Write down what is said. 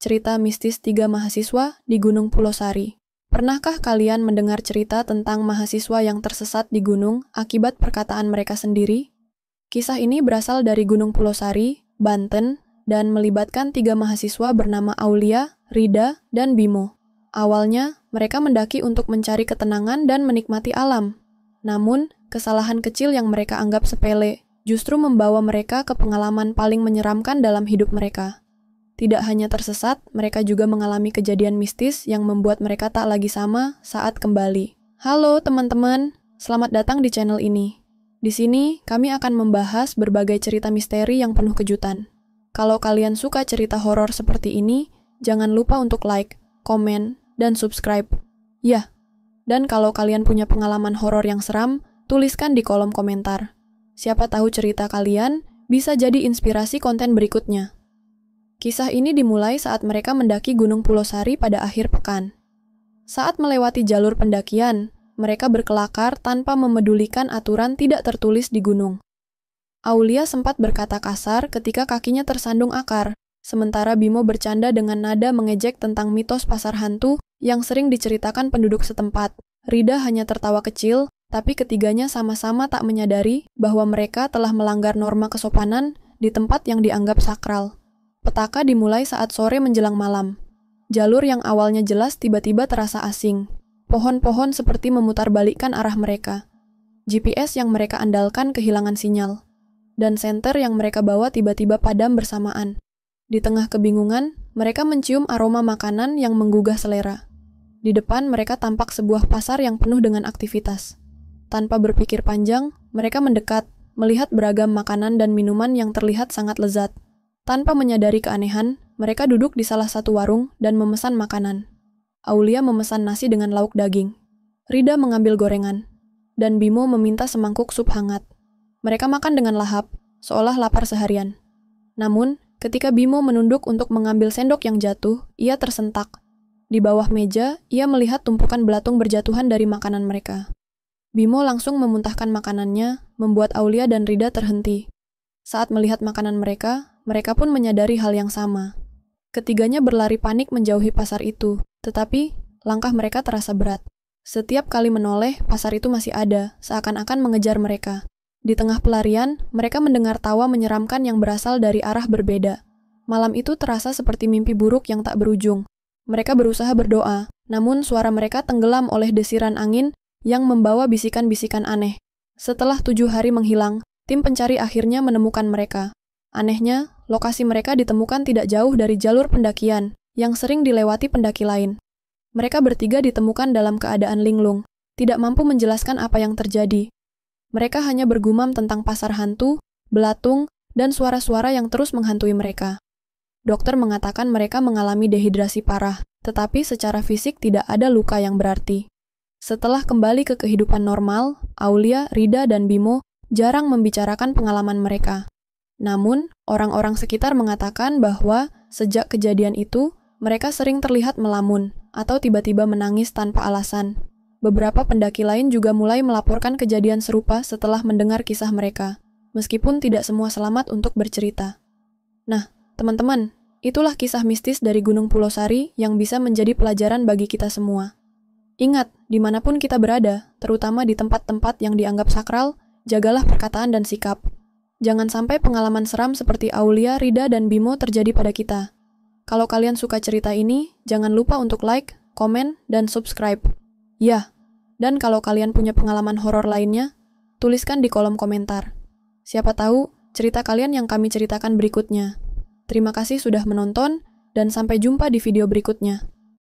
cerita mistis 3 mahasiswa di Gunung Pulosari. Pernahkah kalian mendengar cerita tentang mahasiswa yang tersesat di gunung akibat perkataan mereka sendiri? Kisah ini berasal dari Gunung Pulosari, Banten, dan melibatkan 3 mahasiswa bernama Aulia, Rida, dan Bimo. Awalnya, mereka mendaki untuk mencari ketenangan dan menikmati alam. Namun, kesalahan kecil yang mereka anggap sepele justru membawa mereka ke pengalaman paling menyeramkan dalam hidup mereka. Tidak hanya tersesat, mereka juga mengalami kejadian mistis yang membuat mereka tak lagi sama saat kembali. Halo teman-teman, selamat datang di channel ini. Di sini, kami akan membahas berbagai cerita misteri yang penuh kejutan. Kalau kalian suka cerita horor seperti ini, jangan lupa untuk like, komen, dan subscribe. Ya, dan kalau kalian punya pengalaman horor yang seram, tuliskan di kolom komentar. Siapa tahu cerita kalian bisa jadi inspirasi konten berikutnya. Kisah ini dimulai saat mereka mendaki Gunung Pulosari pada akhir pekan. Saat melewati jalur pendakian, mereka berkelakar tanpa memedulikan aturan tidak tertulis di gunung. Aulia sempat berkata kasar ketika kakinya tersandung akar, sementara Bimo bercanda dengan nada mengejek tentang mitos pasar hantu yang sering diceritakan penduduk setempat. Rida hanya tertawa kecil, tapi ketiganya sama-sama tak menyadari bahwa mereka telah melanggar norma kesopanan di tempat yang dianggap sakral. Petaka dimulai saat sore menjelang malam. Jalur yang awalnya jelas tiba-tiba terasa asing. Pohon-pohon seperti memutarbalikkan arah mereka. GPS yang mereka andalkan kehilangan sinyal. Dan senter yang mereka bawa tiba-tiba padam bersamaan. Di tengah kebingungan, mereka mencium aroma makanan yang menggugah selera. Di depan mereka tampak sebuah pasar yang penuh dengan aktivitas. Tanpa berpikir panjang, mereka mendekat, melihat beragam makanan dan minuman yang terlihat sangat lezat. Tanpa menyadari keanehan, mereka duduk di salah satu warung dan memesan makanan. Aulia memesan nasi dengan lauk daging. Rida mengambil gorengan. Dan Bimo meminta semangkuk sup hangat. Mereka makan dengan lahap, seolah lapar seharian. Namun, ketika Bimo menunduk untuk mengambil sendok yang jatuh, ia tersentak. Di bawah meja, ia melihat tumpukan belatung berjatuhan dari makanan mereka. Bimo langsung memuntahkan makanannya, membuat Aulia dan Rida terhenti. Saat melihat makanan mereka pun menyadari hal yang sama. Ketiganya berlari panik menjauhi pasar itu, tetapi langkah mereka terasa berat. Setiap kali menoleh, pasar itu masih ada, seakan-akan mengejar mereka. Di tengah pelarian, mereka mendengar tawa menyeramkan yang berasal dari arah berbeda. Malam itu terasa seperti mimpi buruk yang tak berujung. Mereka berusaha berdoa, namun suara mereka tenggelam oleh desiran angin yang membawa bisikan-bisikan aneh. Setelah 7 hari menghilang, tim pencari akhirnya menemukan mereka. Anehnya, lokasi mereka ditemukan tidak jauh dari jalur pendakian yang sering dilewati pendaki lain. Mereka bertiga ditemukan dalam keadaan linglung, tidak mampu menjelaskan apa yang terjadi. Mereka hanya bergumam tentang pasar hantu, belatung, dan suara-suara yang terus menghantui mereka. Dokter mengatakan mereka mengalami dehidrasi parah, tetapi secara fisik tidak ada luka yang berarti. Setelah kembali ke kehidupan normal, Aulia, Rida, dan Bimo jarang membicarakan pengalaman mereka. Namun, orang-orang sekitar mengatakan bahwa sejak kejadian itu, mereka sering terlihat melamun atau tiba-tiba menangis tanpa alasan. Beberapa pendaki lain juga mulai melaporkan kejadian serupa setelah mendengar kisah mereka, meskipun tidak semua selamat untuk bercerita. Nah, teman-teman, itulah kisah mistis dari Gunung Pulosari yang bisa menjadi pelajaran bagi kita semua. Ingat, dimanapun kita berada, terutama di tempat-tempat yang dianggap sakral, jagalah perkataan dan sikap. Jangan sampai pengalaman seram seperti Aulia, Rida, dan Bimo terjadi pada kita. Kalau kalian suka cerita ini, jangan lupa untuk like, komen, dan subscribe. Ya, dan kalau kalian punya pengalaman horor lainnya, tuliskan di kolom komentar. Siapa tahu, cerita kalian yang kami ceritakan berikutnya. Terima kasih sudah menonton, dan sampai jumpa di video berikutnya.